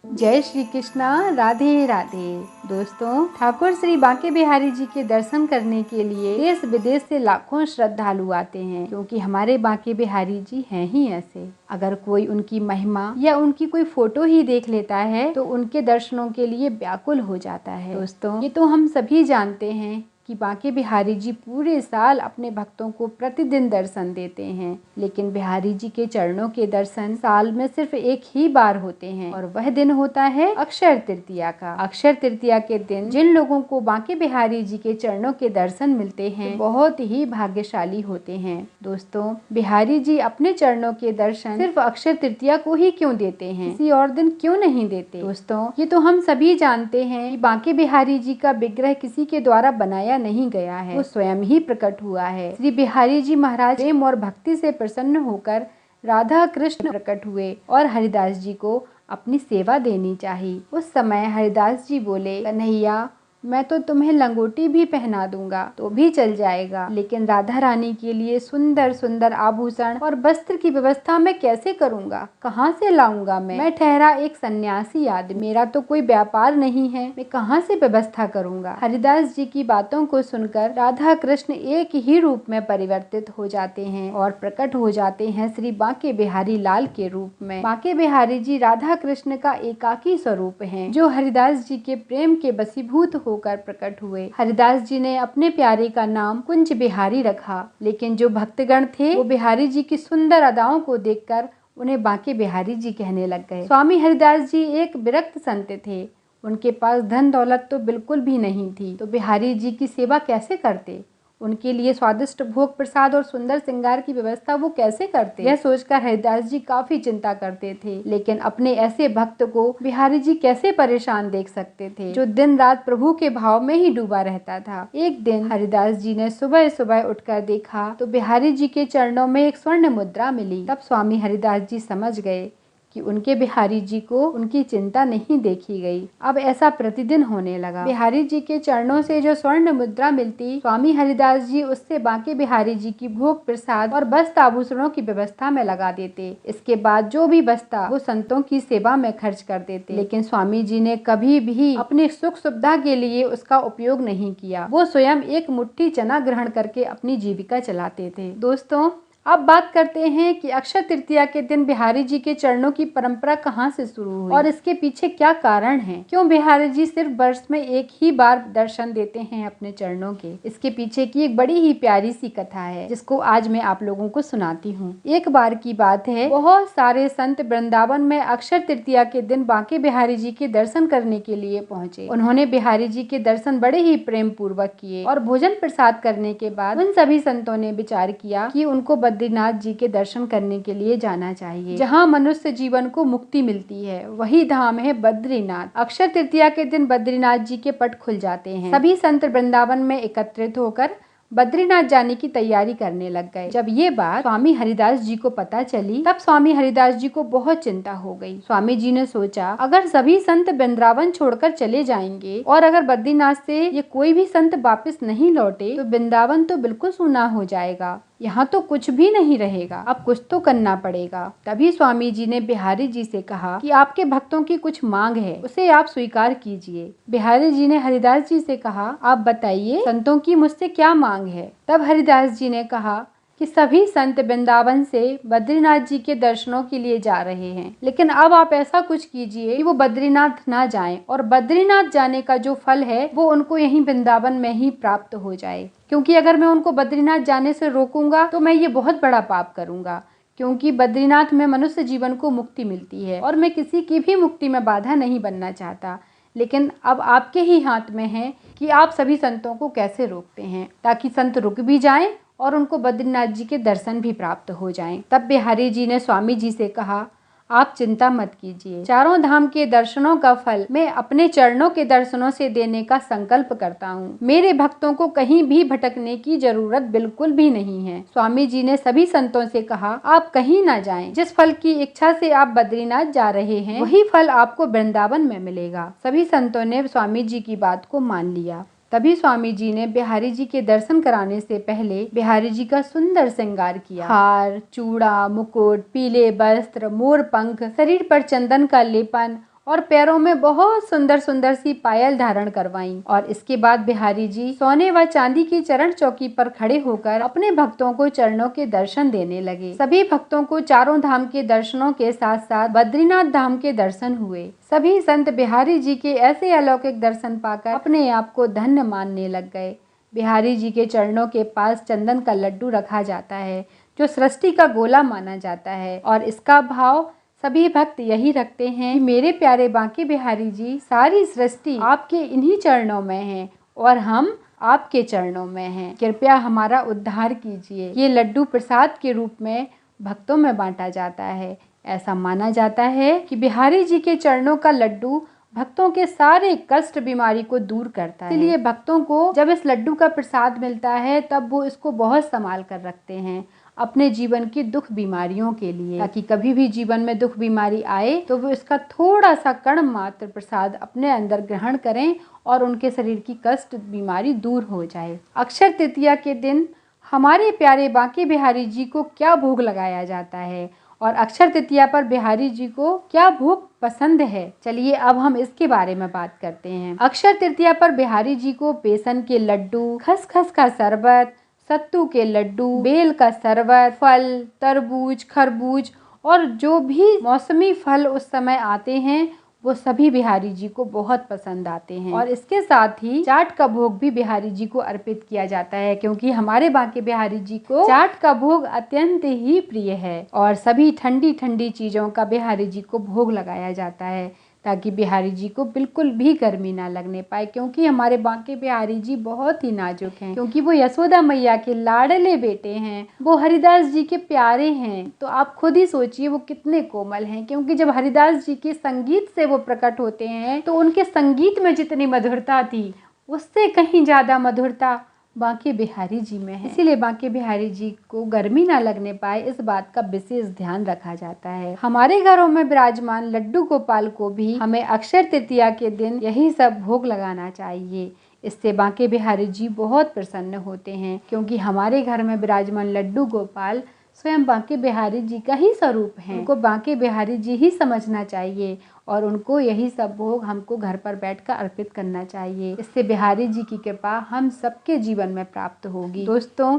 जय श्री कृष्णा, राधे राधे। दोस्तों, ठाकुर श्री बांके बिहारी जी के दर्शन करने के लिए देश विदेश से लाखों श्रद्धालु आते हैं, क्योंकि हमारे बांके बिहारी जी हैं ही ऐसे। अगर कोई उनकी महिमा या उनकी कोई फोटो ही देख लेता है तो उनके दर्शनों के लिए व्याकुल हो जाता है। दोस्तों, ये तो हम सभी जानते हैं कि बांके बिहारी जी पूरे साल अपने भक्तों को प्रतिदिन दर्शन देते हैं, लेकिन बिहारी जी के चरणों के दर्शन साल में सिर्फ एक ही बार होते हैं और वह दिन होता है अक्षय तृतीया का। अक्षय तृतीया के दिन जिन लोगों को बांके बिहारी जी के चरणों के दर्शन मिलते हैं बहुत ही भाग्यशाली होते हैं। दोस्तों, बिहारी जी अपने चरणों के दर्शन सिर्फ अक्षय तृतीया को ही क्यों देते हैं, किसी और दिन क्यों नहीं देते? दोस्तों, ये तो हम सभी जानते हैं कि बांके बिहारी जी का विग्रह किसी के द्वारा बनाया नहीं गया है, वो स्वयं ही प्रकट हुआ है। श्री बिहारी जी महाराज प्रेम और भक्ति से प्रसन्न होकर राधा कृष्ण प्रकट हुए और हरिदास जी को अपनी सेवा देनी चाहिए। उस समय हरिदास जी बोले, कन्हैया, मैं तो तुम्हें लंगोटी भी पहना दूंगा तो भी चल जाएगा, लेकिन राधा रानी के लिए सुंदर सुंदर आभूषण और वस्त्र की व्यवस्था मैं कैसे करूंगा, कहाँ से लाऊंगा? मैं ठहरा एक सन्यासी आदमी, मेरा तो कोई व्यापार नहीं है, मैं कहाँ से व्यवस्था करूंगा? हरिदास जी की बातों को सुनकर राधा कृष्ण एक ही रूप में परिवर्तित हो जाते हैं और प्रकट हो जाते हैं श्री बांके बिहारी लाल के रूप में। बांके बिहारी जी राधा कृष्ण का एकाकी स्वरूप है, जो हरिदास जी के प्रेम के वशीभूत होकर प्रकट हुए। हरिदास जी ने अपने प्यारे का नाम कुंज बिहारी रखा, लेकिन जो भक्तगण थे वो बिहारी जी की सुंदर अदाओं को देखकर उन्हें बांके बिहारी जी कहने लग गए। स्वामी हरिदास जी एक विरक्त संत थे, उनके पास धन दौलत तो बिल्कुल भी नहीं थी, तो बिहारी जी की सेवा कैसे करते? उनके लिए स्वादिष्ट भोग प्रसाद और सुंदर श्रृंगार की व्यवस्था वो कैसे करते? यह सोचकर हरिदास जी काफी चिंता करते थे, लेकिन अपने ऐसे भक्त को बिहारी जी कैसे परेशान देख सकते थे, जो दिन रात प्रभु के भाव में ही डूबा रहता था। एक दिन हरिदास जी ने सुबह सुबह उठकर देखा तो बिहारी जी के चरणों में एक स्वर्ण मुद्रा मिली। तब स्वामी हरिदास जी समझ गए कि उनके बिहारी जी को उनकी चिंता नहीं देखी गई। अब ऐसा प्रतिदिन होने लगा। बिहारी जी के चरणों से जो स्वर्ण मुद्रा मिलती, स्वामी हरिदास जी उससे बांके बिहारी जी की भोग प्रसाद और वस्त्र आभूषणों की व्यवस्था में लगा देते। इसके बाद जो भी बचता वो संतों की सेवा में खर्च कर देते, लेकिन स्वामी जी ने कभी भी अपनी सुख सुविधा के लिए उसका उपयोग नहीं किया। वो स्वयं एक मुट्ठी चना ग्रहण करके अपनी जीविका चलाते थे। दोस्तों, अब बात करते हैं कि अक्षय तृतीया के दिन बिहारी जी के चरणों की परंपरा कहाँ से शुरू हुई और इसके पीछे क्या कारण है? क्यों बिहारी जी सिर्फ वर्ष में एक ही बार दर्शन देते हैं अपने चरणों के? इसके पीछे की एक बड़ी ही प्यारी सी कथा है, जिसको आज मैं आप लोगों को सुनाती हूँ। एक बार की बात है, बहुत सारे संत वृंदावन में अक्षय तृतीया के दिन बांके बिहारी जी के दर्शन करने के लिए पहुँचे। उन्होंने बिहारी जी के दर्शन बड़े ही प्रेम पूर्वक किए और भोजन प्रसाद करने के बाद उन सभी संतों ने विचार किया कि उनको बद्रीनाथ जी के दर्शन करने के लिए जाना चाहिए। जहाँ मनुष्य जीवन को मुक्ति मिलती है वही धाम है बद्रीनाथ। अक्षय तृतीया के दिन बद्रीनाथ जी के पट खुल जाते हैं। सभी संत वृंदावन में एकत्रित होकर बद्रीनाथ जाने की तैयारी करने लग गए। जब ये बात स्वामी हरिदास जी को पता चली, तब स्वामी हरिदास जी को बहुत चिंता हो गई। स्वामी जी ने सोचा, अगर सभी संत वृंदावन छोड़कर चले जाएंगे और अगर बद्रीनाथ से ये कोई भी संत वापस नहीं लौटे तो वृंदावन तो बिल्कुल सूना हो जाएगा, यहाँ तो कुछ भी नहीं रहेगा। अब कुछ तो करना पड़ेगा। तभी स्वामी जी ने बिहारी जी से कहा कि आपके भक्तों की कुछ मांग है, उसे आप स्वीकार कीजिए। बिहारी जी ने हरिदास जी से कहा, आप बताइए संतों की मुझसे क्या मांग है? तब हरिदास जी ने कहा कि सभी संत वृंदावन से बद्रीनाथ जी के दर्शनों के लिए जा रहे हैं, लेकिन अब आप ऐसा कुछ कीजिए कि वो बद्रीनाथ ना जाएं और बद्रीनाथ जाने का जो फल है वो उनको यहीं वृंदावन में ही प्राप्त हो जाए, क्योंकि अगर मैं उनको बद्रीनाथ जाने से रोकूंगा तो मैं ये बहुत बड़ा पाप करूंगा, क्योंकि बद्रीनाथ में मनुष्य जीवन को मुक्ति मिलती है और मैं किसी की भी मुक्ति में बाधा नहीं बनना चाहता। लेकिन अब आपके ही हाथ में है कि आप सभी संतों को कैसे रोकते हैं, ताकि संत रुक भी जाएं और उनको बद्रीनाथ जी के दर्शन भी प्राप्त हो जाएं। तब बिहारी जी ने स्वामी जी से कहा, आप चिंता मत कीजिए, चारों धाम के दर्शनों का फल मैं अपने चरणों के दर्शनों से देने का संकल्प करता हूँ। मेरे भक्तों को कहीं भी भटकने की जरूरत बिल्कुल भी नहीं है। स्वामी जी ने सभी संतों से कहा, आप कहीं ना जाएं। जिस फल की इच्छा से आप बद्रीनाथ जा रहे हैं वही फल आपको वृंदावन में मिलेगा। सभी संतों ने स्वामी जी की बात को मान लिया। तभी स्वामी जी ने बिहारी जी के दर्शन कराने से पहले बिहारी जी का सुंदर श्रृंगार किया। हार, चूड़ा, मुकुट, पीले वस्त्र, मोर पंख, शरीर पर चंदन का लेपन और पैरों में बहुत सुंदर सुंदर सी पायल धारण करवाई। और इसके बाद बिहारी जी सोने व चांदी की चरण चौकी पर खड़े होकर अपने भक्तों को चरणों के दर्शन देने लगे। सभी भक्तों को चारों धाम के दर्शनों के साथ साथ बद्रीनाथ धाम के दर्शन हुए। सभी संत बिहारी जी के ऐसे अलौकिक दर्शन पाकर अपने आप को धन्य मानने लग गए। बिहारी जी के चरणों के पास चंदन का लड्डू रखा जाता है, जो सृष्टि का गोला माना जाता है, और इसका भाव सभी भक्त यही रखते हैं, मेरे प्यारे बांके बिहारी जी, सारी सृष्टि आपके इन्हीं चरणों में है और हम आपके चरणों में हैं। कृपया हमारा उद्धार कीजिए। ये लड्डू प्रसाद के रूप में भक्तों में बांटा जाता है। ऐसा माना जाता है कि बिहारी जी के चरणों का लड्डू भक्तों के सारे कष्ट बीमारी को दूर करता है। इसलिए भक्तों को जब इस लड्डू का प्रसाद मिलता है तब वो इसको बहुत संभाल कर रखते हैं अपने जीवन की दुख बीमारियों के लिए, ताकि कभी भी जीवन में दुख बीमारी आए तो वो इसका थोड़ा सा कण मात्र प्रसाद अपने अंदर ग्रहण करें और उनके शरीर की कष्ट बीमारी दूर हो जाए। अक्षय तृतीया के दिन हमारे प्यारे बांके बिहारी जी को क्या भोग लगाया जाता है और अक्षय तृतीया पर बिहारी जी को क्या भोग पसंद है, चलिए अब हम इसके बारे में बात करते हैं। अक्षय तृतीया पर बिहारी जी को बेसन के लड्डू, खसखस का शरबत, सत्तू के लड्डू, बेल का शरबत, फल, तरबूज, खरबूज और जो भी मौसमी फल उस समय आते हैं वो सभी बिहारी जी को बहुत पसंद आते हैं। और इसके साथ ही चाट का भोग भी बिहारी जी को अर्पित किया जाता है, क्योंकि हमारे बांके बिहारी जी को चाट का भोग अत्यंत ही प्रिय है। और सभी ठंडी ठंडी चीजों का बिहारी जी को भोग लगाया जाता है, ताकि बिहारी जी को बिल्कुल भी गर्मी ना लगने पाए, क्योंकि हमारे बांके बिहारी जी बहुत ही नाजुक हैं, क्योंकि वो यशोदा मैया के लाडले बेटे हैं, वो हरिदास जी के प्यारे हैं। तो आप खुद ही सोचिए वो कितने कोमल हैं, क्योंकि जब हरिदास जी के संगीत से वो प्रकट होते हैं तो उनके संगीत में जितनी मधुरता थी उससे कहीं ज्यादा मधुरता बांके बिहारी जी में है। इसीलिए बांके बिहारी जी को गर्मी ना लगने पाए इस बात का विशेष ध्यान रखा जाता है। हमारे घरों में विराजमान लड्डू गोपाल को भी हमें अक्षय तृतीया के दिन यही सब भोग लगाना चाहिए। इससे बांके बिहारी जी बहुत प्रसन्न होते हैं, क्योंकि हमारे घर में विराजमान लड्डू गोपाल स्वयं बांके बिहारी जी का ही स्वरूप है। उनको बांके बिहारी जी ही समझना चाहिए और उनको यही सब भोग हमको घर पर बैठकर अर्पित करना चाहिए। इससे बिहारी जी की कृपा हम सबके जीवन में प्राप्त होगी। दोस्तों,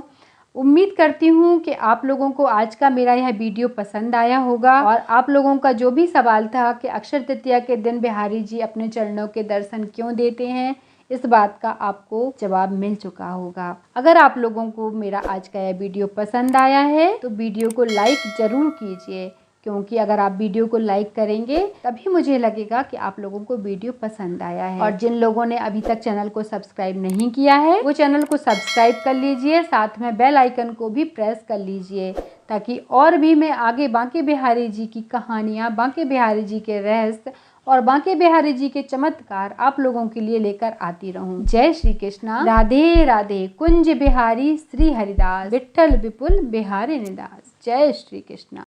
उम्मीद करती हूँ कि आप लोगों को आज का मेरा यह वीडियो पसंद आया होगा और आप लोगों का जो भी सवाल था कि अक्षय तृतीया के दिन बिहारी जी अपने चरणों के दर्शन क्यों देते हैं, इस बात का आपको जवाब मिल चुका होगा। अगर आप लोगों को मेरा आज का यह वीडियो पसंद आया है तो वीडियो को लाइक जरूर कीजिए, क्योंकि अगर आप वीडियो को लाइक करेंगे तभी मुझे लगेगा कि आप लोगों को वीडियो पसंद आया है। और जिन लोगों ने अभी तक चैनल को सब्सक्राइब नहीं किया है वो चैनल को सब्सक्राइब कर लीजिए, साथ में बेल आइकन को भी प्रेस कर लीजिए, ताकि और भी मैं आगे बांके बिहारी जी की कहानियाँ, बांके बिहारी जी के रहस्य और बांके बिहारी जी के चमत्कार आप लोगों के लिए लेकर आती रहूं। जय श्री कृष्णा। राधे राधे। कुंज बिहारी श्री हरिदास, विठ्ठल विपुल बिहारी निदास। जय श्री कृष्णा।